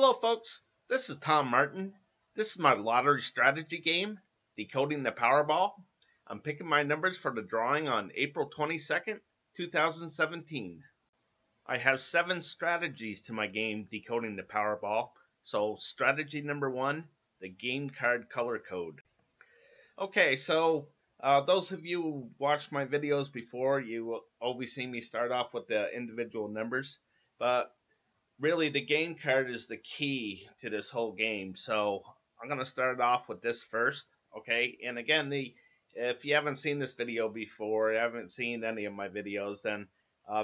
Hello folks, this is Tom Martin. This is my lottery strategy game, Decoding the Powerball. I'm picking my numbers for the drawing on April 22nd, 2017. I have 7 strategies to my game, Decoding the Powerball. So strategy number 1, the game card color code. Okay, so those of you who watched my videos before, you will always see me start off with the individual numbers, but really the game card is the key to this whole game. So I'm going to start off with this first, okay? And again, if you haven't seen this video before, you haven't seen any of my videos, then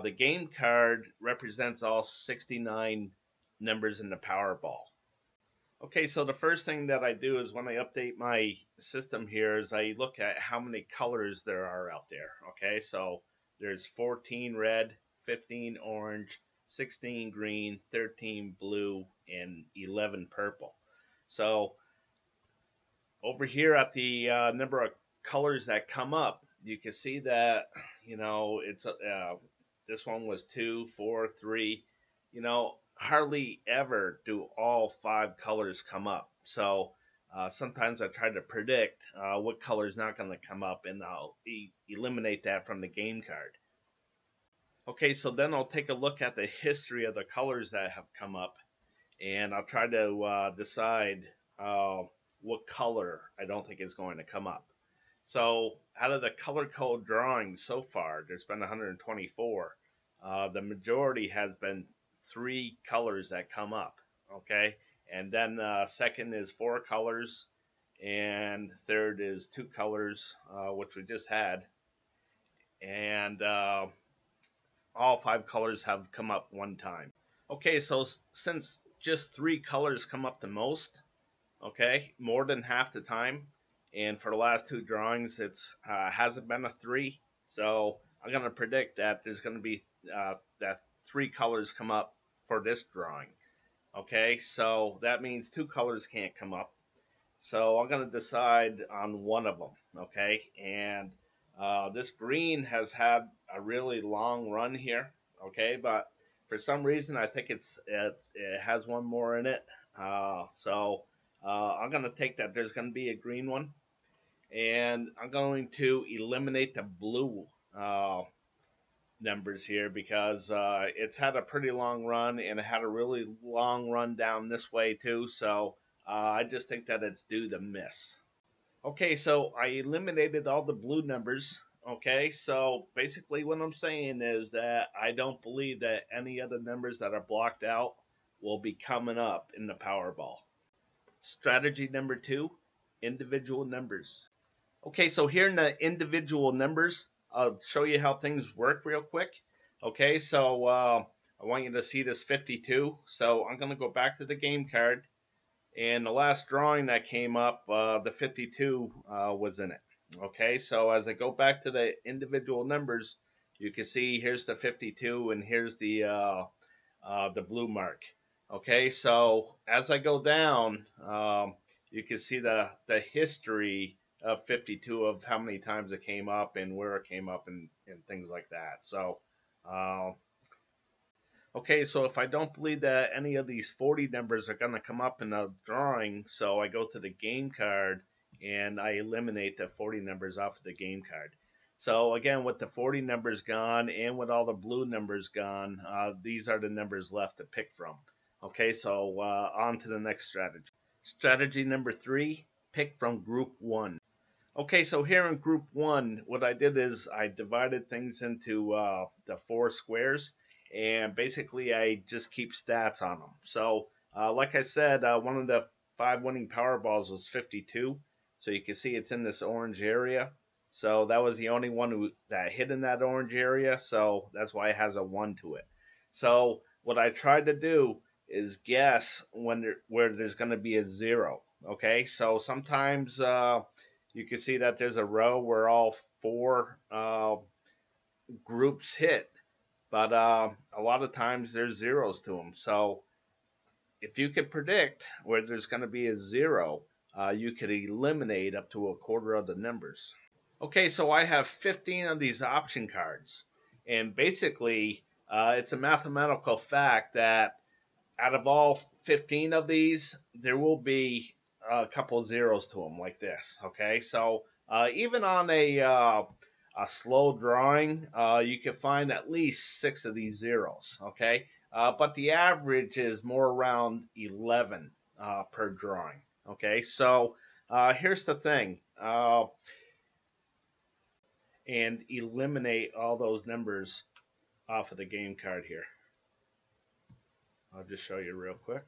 the game card represents all 69 numbers in the Powerball. Okay, so the first thing that I do is when I update my system here is I look at how many colors there are out there, okay? So there's 14 red, 15 orange, 16 green, 13 blue, and 11 purple. So over here at the number of colors that come up, you can see that, it's this one was 2, 4, 3, hardly ever do all 5 colors come up. So sometimes I try to predict what color is not going to come up, and I'll eliminate that from the game card. Okay, so then I'll take a look at the history of the colors that have come up, and I'll try to decide what color I don't think is going to come up. So out of the color code drawings so far, there's been 124. The majority has been 3 colors that come up, okay? And then second is 4 colors, and third is 2 colors, which we just had. And all 5 colors have come up one time. Okay, so since just 3 colors come up the most, okay, more than half the time, and for the last 2 drawings, it's hasn't been a 3, so I'm going to predict that there's going to be that 3 colors come up for this drawing. Okay, so that means 2 colors can't come up. So I'm going to decide on one of them. Okay, and this green has had a really long run here. Okay, but for some reason I think it has one more in it. So I'm going to take that there's going to be a green one, and I'm going to eliminate the blue numbers here because it's had a pretty long run, and it had a really long run down this way too. So I just think that it's due to miss. Okay, so I eliminated all the blue numbers. Okay, so basically what I'm saying is that I don't believe that any of the numbers that are blocked out will be coming up in the Powerball. Strategy number 2, individual numbers. Okay, so here in the individual numbers, I'll show you how things work real quick. Okay, so I want you to see this 52. So I'm going to go back to the game card. And the last drawing that came up, the 52 was in it. Okay, so as I go back to the individual numbers, you can see here's the 52 and here's the blue mark. Okay, so as I go down, you can see the history of 52 of how many times it came up and where it came up and things like that. So okay, so if I don't believe that any of these 40 numbers are going to come up in the drawing, so I go to the game card and I eliminate the 40 numbers off of the game card. So again, with the 40 numbers gone and with all the blue numbers gone, these are the numbers left to pick from. Okay, so on to the next strategy. Strategy number 3, pick from group 1. Okay, so here in group 1, what I did is I divided things into the 4 squares. And basically I just keep stats on them. So like I said, one of the 5 winning Powerballs was 52. So you can see it's in this orange area. So that was the only one that hit in that orange area. So that's why it has a 1 to it. So what I tried to do is guess where there's going to be a 0. Okay, so sometimes you can see that there's a row where all 4 groups hit. But a lot of times there's zeros to them. So if you could predict where there's going to be a 0, you could eliminate up to a quarter of the numbers. Okay, so I have 15 of these option cards. And basically, it's a mathematical fact that out of all 15 of these, there will be a couple zeros to them like this. Okay, so even on a slow drawing, you can find at least 6 of these zeros. Okay, but the average is more around 11 per drawing. Okay, so here's the thing. And eliminate all those numbers off of the game card here. I'll just show you real quick.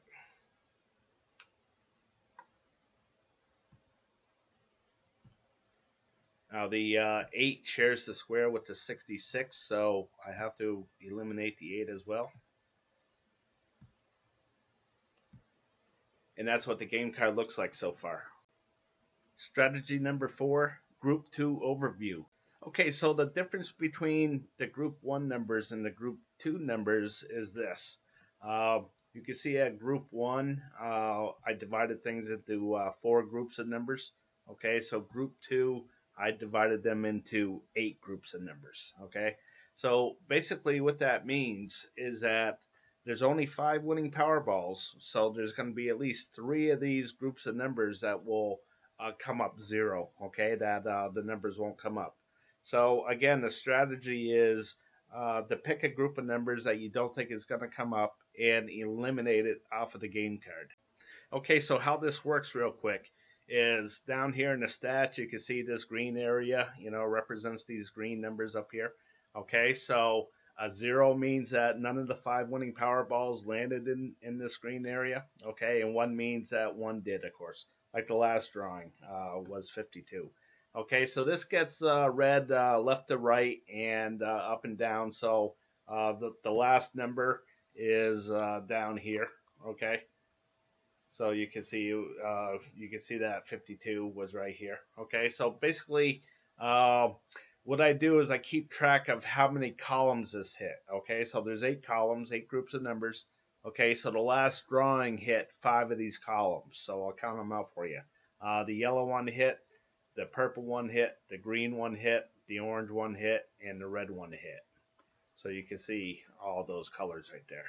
Now the 8 shares the square with the 66, so I have to eliminate the 8 as well. And that's what the game card looks like so far. Strategy number 4, Group 2 Overview. Okay, so the difference between the Group 1 numbers and the Group 2 numbers is this. You can see at Group 1, I divided things into 4 groups of numbers. Okay, so Group 2, I divided them into 8 groups of numbers. Okay, so basically what that means is that there's only 5 winning Powerballs, so there's going to be at least 3 of these groups of numbers that will come up 0. Okay, that the numbers won't come up. So again, the strategy is to pick a group of numbers that you don't think is going to come up and eliminate it off of the game card. Okay, so how this works real quick is down here in the stats, you can see this green area, represents these green numbers up here. Okay, so 0 means that none of the 5 winning Powerballs landed in this green area. Okay, and 1 means that 1 did, of course, like the last drawing was 52. Okay, so this gets read left to right and up and down. So the last number is down here. Okay, so you can see that 52 was right here. Okay, so basically what I do is I keep track of how many columns this hit. Okay, so there's 8 columns, 8 groups of numbers. Okay, so the last drawing hit 5 of these columns. So I'll count them out for you. The yellow one hit. The purple one hit, the green one hit, the orange one hit, and the red one hit. So you can see all those colors right there.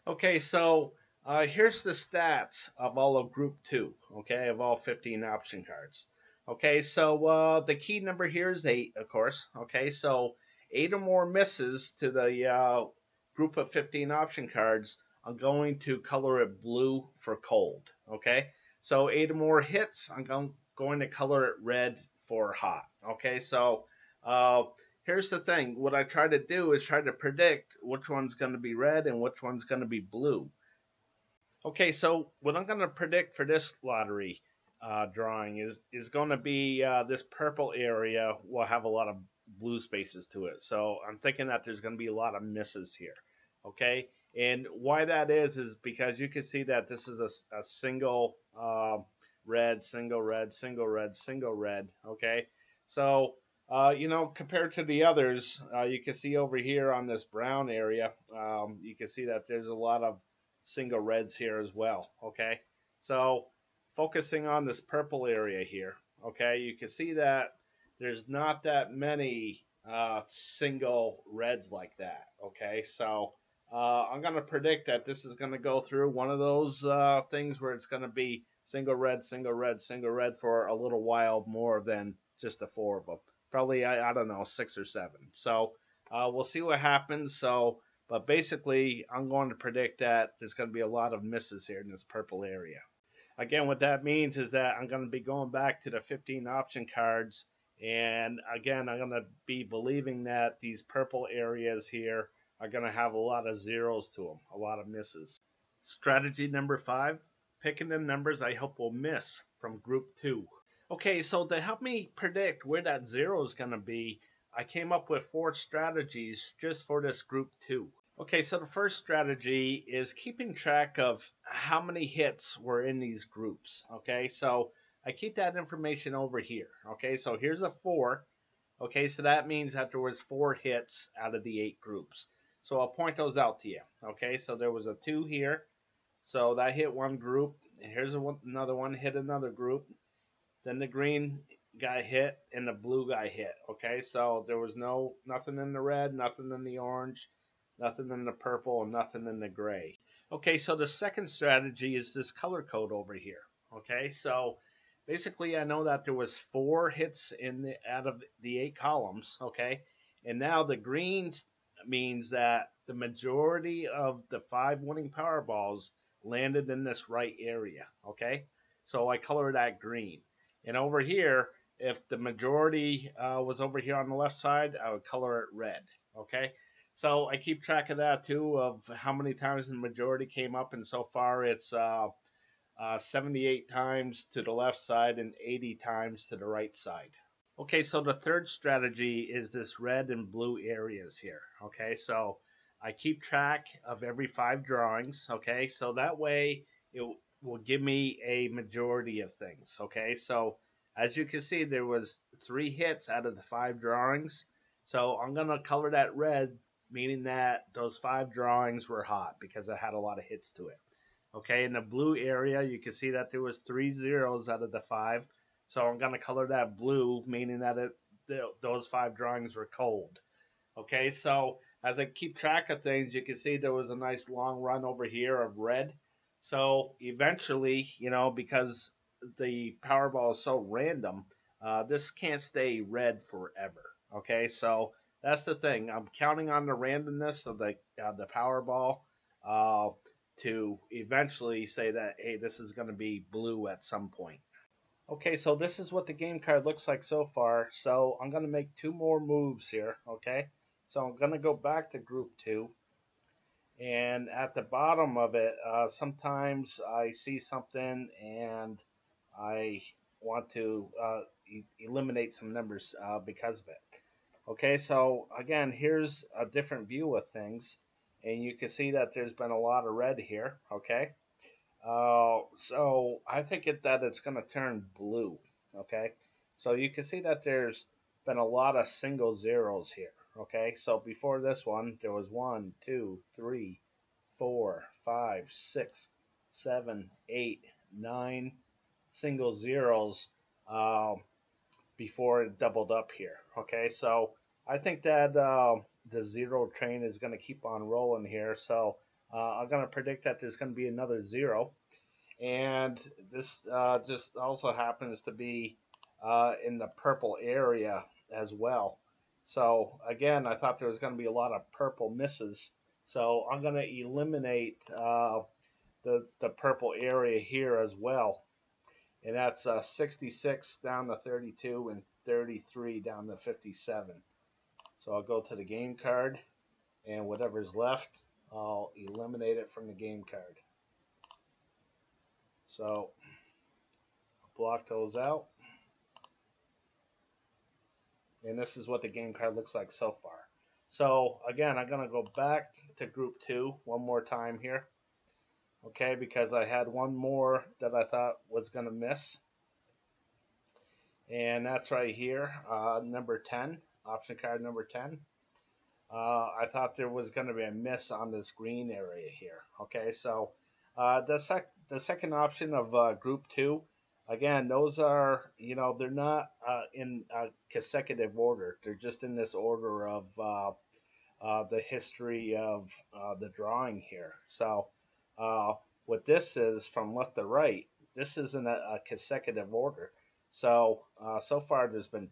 Okay, so here's the stats of all of Group 2, okay, of all 15 option cards. Okay, so the key number here is 8, of course. Okay, so 8 or more misses to the group of 15 option cards, I'm going to color it blue for cold. Okay, so 8 or more hits, I'm going to color it red for hot. Okay, so here's the thing. What I try to do is try to predict which one's going to be red and which one's going to be blue. Okay, so what I'm going to predict for this lottery drawing is going to be this purple area will have a lot of blue spaces to it. So I'm thinking that there's going to be a lot of misses here. Okay, and why that is because you can see that this is a single red, single red, single red, single red. Okay, so compared to the others, you can see over here on this brown area, you can see that there's a lot of single reds here as well. Okay, so focusing on this purple area here, okay, you can see that there's not that many single reds like that. Okay, so I'm going to predict that this is going to go through one of those things where it's going to be single red, single red, single red for a little while more than just the 4 of them. Probably, I don't know, 6 or 7. So we'll see what happens. But basically, I'm going to predict that there's going to be a lot of misses here in this purple area. Again, what that means is that I'm going to be going back to the 15 option cards. And again, I'm going to be believing that these purple areas here are going to have a lot of zeros to them, a lot of misses. Strategy number 5. Picking the numbers I hope will miss from Group 2. Okay, so to help me predict where that 0 is going to be, I came up with 4 strategies just for this Group 2. Okay, so the first strategy is keeping track of how many hits were in these groups. Okay, so I keep that information over here. Okay, so here's a 4. Okay, so that means that there was 4 hits out of the 8 groups. So I'll point those out to you. Okay, so there was a 2 here. So that hit one group. Here's another one, hit another group. Then the green guy hit and the blue guy hit. Okay, so there was nothing in the red, nothing in the orange, nothing in the purple, and nothing in the gray. Okay, so the second strategy is this color code over here. Okay, so basically I know that there was 4 hits out of the 8 columns. Okay, and now the greens means that the majority of the 5 winning Powerballs landed in this right area. Okay, so I color that green. And over here, if the majority was over here on the left side, I would color it red. Okay, so I keep track of that too, of how many times the majority came up, and so far it's 78 times to the left side and 80 times to the right side. Okay, so the third strategy is this red and blue areas here. Okay, so I keep track of every 5 drawings. Okay, so that way it will give me a majority of things. Okay, so as you can see, there was 3 hits out of the 5 drawings. So I'm gonna color that red, meaning that those 5 drawings were hot because I had a lot of hits to it. Okay, in the blue area, you can see that there was 3 zeros out of the 5. So I'm going to color that blue, meaning that those 5 drawings were cold. Okay, so as I keep track of things, you can see there was a nice long run over here of red. So eventually, because the Powerball is so random, this can't stay red forever. Okay, so that's the thing. I'm counting on the randomness of the Powerball to eventually say that, hey, this is going to be blue at some point. Okay, so this is what the game card looks like so far. So I'm going to make 2 more moves here, okay? So I'm going to go back to group 2. And at the bottom of it, sometimes I see something and I want to eliminate some numbers because of it. Okay, so again, here's a different view of things. And you can see that there's been a lot of red here, okay? So I think that it's going to turn blue, okay? So you can see that there's been a lot of single zeros here, okay? So before this one, there was 1, 2, 3, 4, 5, 6, 7, 8, 9 single zeros before it doubled up here, okay? So I think that the zero train is going to keep on rolling here, so I'm going to predict that there's going to be another 0. And this just also happens to be in the purple area as well. So again, I thought there was going to be a lot of purple misses. So I'm going to eliminate the purple area here as well. And that's 66 down to 32 and 33 down to 57. So I'll go to the game card, and whatever's left, I'll eliminate it from the game card. So block those out. And this is what the game card looks like so far. So again, I'm going to go back to group 2 one more time here. Okay, because I had one more that I thought was going to miss. And that's right here, number 10, option card number 10. I thought there was going to be a miss on this green area here. Okay, so the second option of group 2, again, those are, they're not in consecutive order. They're just in this order of the history of the drawing here. So what this is from left to right, this isn't a consecutive order. So so far there's been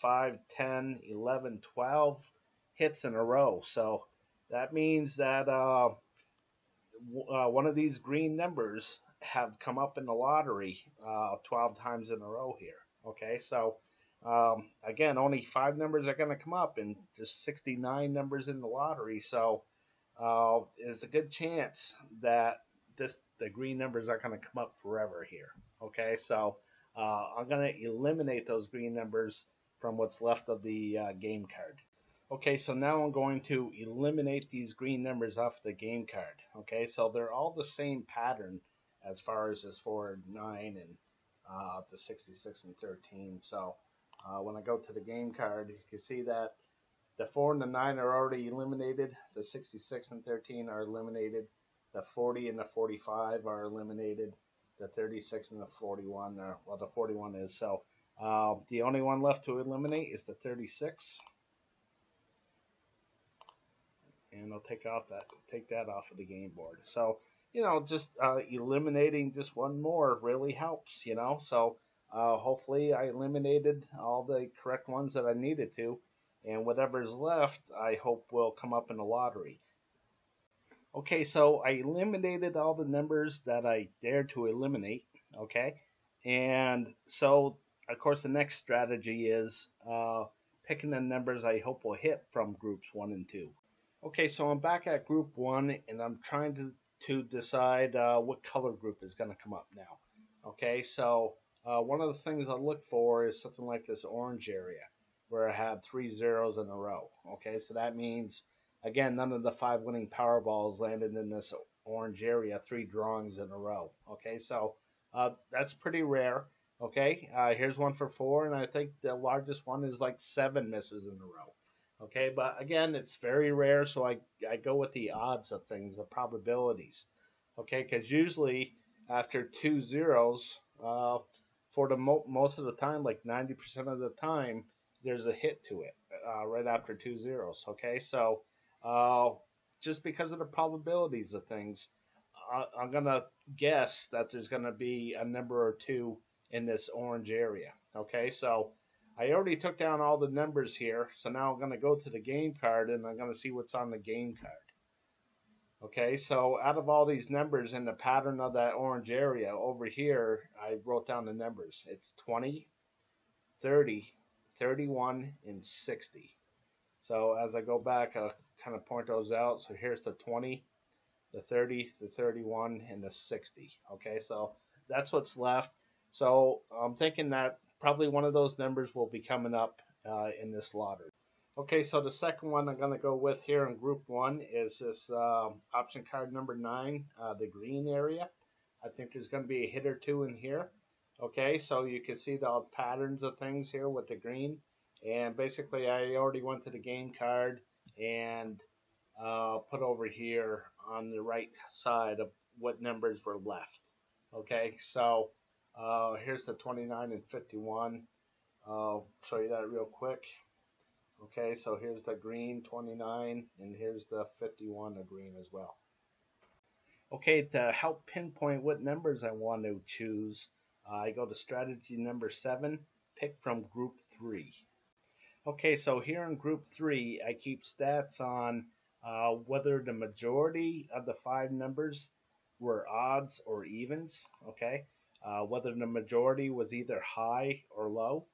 5, 10, 11, 12 hits in a row. So that means that one of these green numbers have come up in the lottery 12 times in a row here. Okay, so again, only 5 numbers are going to come up, and there's 69 numbers in the lottery. So there's a good chance that the green numbers are going to come up forever here. Okay, so I'm going to eliminate those green numbers from what's left of the game card. Okay, so now I'm going to eliminate these green numbers off the game card. Okay, so they're all the same pattern as far as this 4, 9, and the 66 and 13. So when I go to the game card, you can see that the 4 and the 9 are already eliminated. The 66 and 13 are eliminated. The 40 and the 45 are eliminated. The 36 and the 41 are, well, the 41 is. So the only one left to eliminate is the 36. And I'll take that off of the game board. So just eliminating just one more really helps, So hopefully I eliminated all the correct ones that I needed to, and whatever's left, I hope will come up in the lottery. Okay, so I eliminated all the numbers that I dared to eliminate. Okay, and so of course the next strategy is picking the numbers I hope will hit from groups 1 and 2. Okay, so I'm back at group 1, and I'm trying to decide what color group is going to come up now. Okay, so one of the things I look for is something like this orange area where I had 3 zeros in a row. Okay, so that means, again, none of the 5 winning Powerballs landed in this orange area, 3 drawings in a row. Okay, so that's pretty rare. Okay, here's one for 4, and I think the largest one is like 7 misses in a row. Okay, but again, it's very rare, so I go with the odds of things, the probabilities. Okay, because usually after 2 zeros, for the most of the time, like 90% of the time, there's a hit to it right after 2 zeros. Okay, so just because of the probabilities of things, I'm gonna guess that there's gonna be a number or 2 in this orange area. Okay, so I already took down all the numbers here, so now I'm going to go to the game card and I'm going to see what's on the game card. Okay, so out of all these numbers in the pattern of that orange area, over here I wrote down the numbers. It's 20, 30, 31, and 60. So as I go back, I'll kind of point those out. So here's the 20, the 30, the 31, and the 60. Okay, so that's what's left. So I'm thinking that probably one of those numbers will be coming up in this lottery. Okay, so the second one I'm going to go with here in group 1 is this option card number 9, the green area. I think there's going to be a hit or 2 in here. Okay, so you can see the patterns of things here with the green. And basically I already went to the game card and put over here on the right side of what numbers were left. Okay, so here's the 29 and 51. I'll show you that real quick. Okay, so here's the green 29, and here's the 51 of green as well. Okay, to help pinpoint what numbers I want to choose, I go to strategy number 7, pick from group 3. Okay, so here in group 3, I keep stats on whether the majority of the 5 numbers were odds or evens. Okay, whether the majority was either high or low,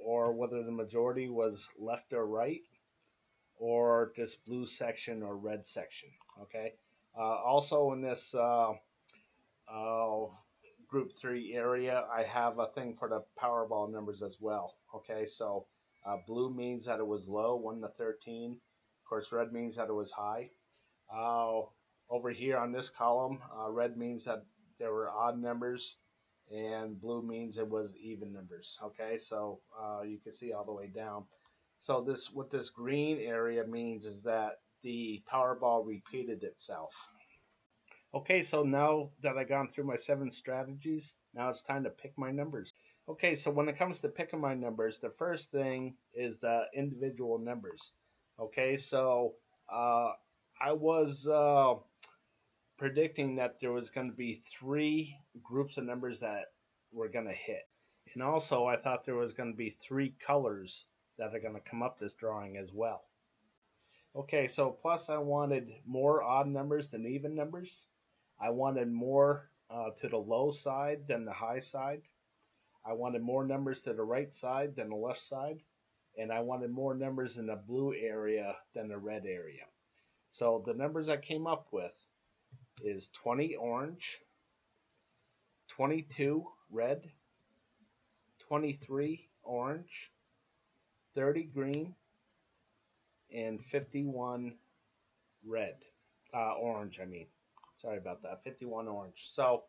or whether the majority was left or right, or this blue section or red section. Okay, also in this group 3 area, I have a thing for the Powerball numbers as well. Okay, so blue means that it was low, 1 to 13. Of course, red means that it was high. Over here on this column, red means that there were odd numbers, and blue means it was even numbers. Okay, so you can see all the way down. So what this green area means is that the Powerball repeated itself. Okay, so now that I've gone through my 7 strategies, now it's time to pick my numbers. Okay, so when it comes to picking my numbers, the first thing is the individual numbers. Okay, so I was predicting that there was going to be 3 groups of numbers that were going to hit. And also I thought there was going to be 3 colors that are going to come up this drawing as well. Okay, so plus I wanted more odd numbers than even numbers. I wanted more to the low side than the high side. I wanted more numbers to the right side than the left side. And I wanted more numbers in the blue area than the red area. So the numbers I came up with is 20 orange, 22 red, 23 orange, 30 green, and 51 red. Orange, I mean. Sorry about that. 51 orange. So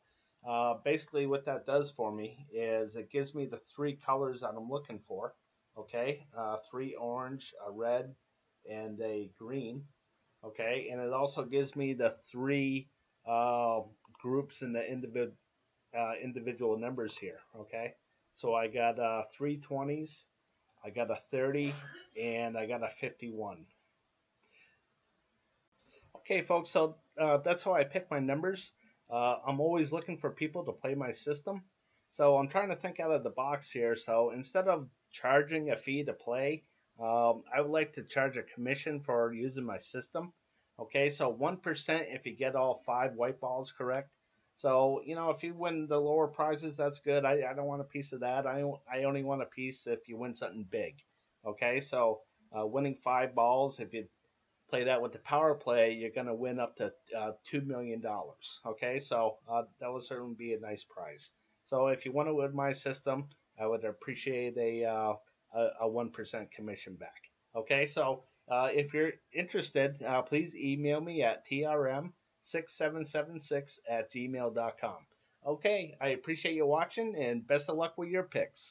basically what that does for me is it gives me the 3 colors that I'm looking for. Okay, 3 orange, a red, and a green. Okay, and it also gives me the 3 groups in the individual numbers here. Okay, so I got 3 20s, I got a 30, and I got a 51. Okay, folks, so that's how I pick my numbers. I'm always looking for people to play my system. So I'm trying to think out of the box here. So instead of charging a fee to play, I would like to charge a commission for using my system. Okay, so 1% if you get all 5 white balls correct. So, if you win the lower prizes, that's good. I don't want a piece of that. I only want a piece if you win something big. Okay, so winning 5 balls, if you play that with the power play, you're going to win up to $2 million. Okay, so that would certainly be a nice prize. So if you want to win my system, I would appreciate a 1% commission back. Okay, so if you're interested, please email me at trm6776 at gmail.com. Okay, I appreciate you watching and best of luck with your picks.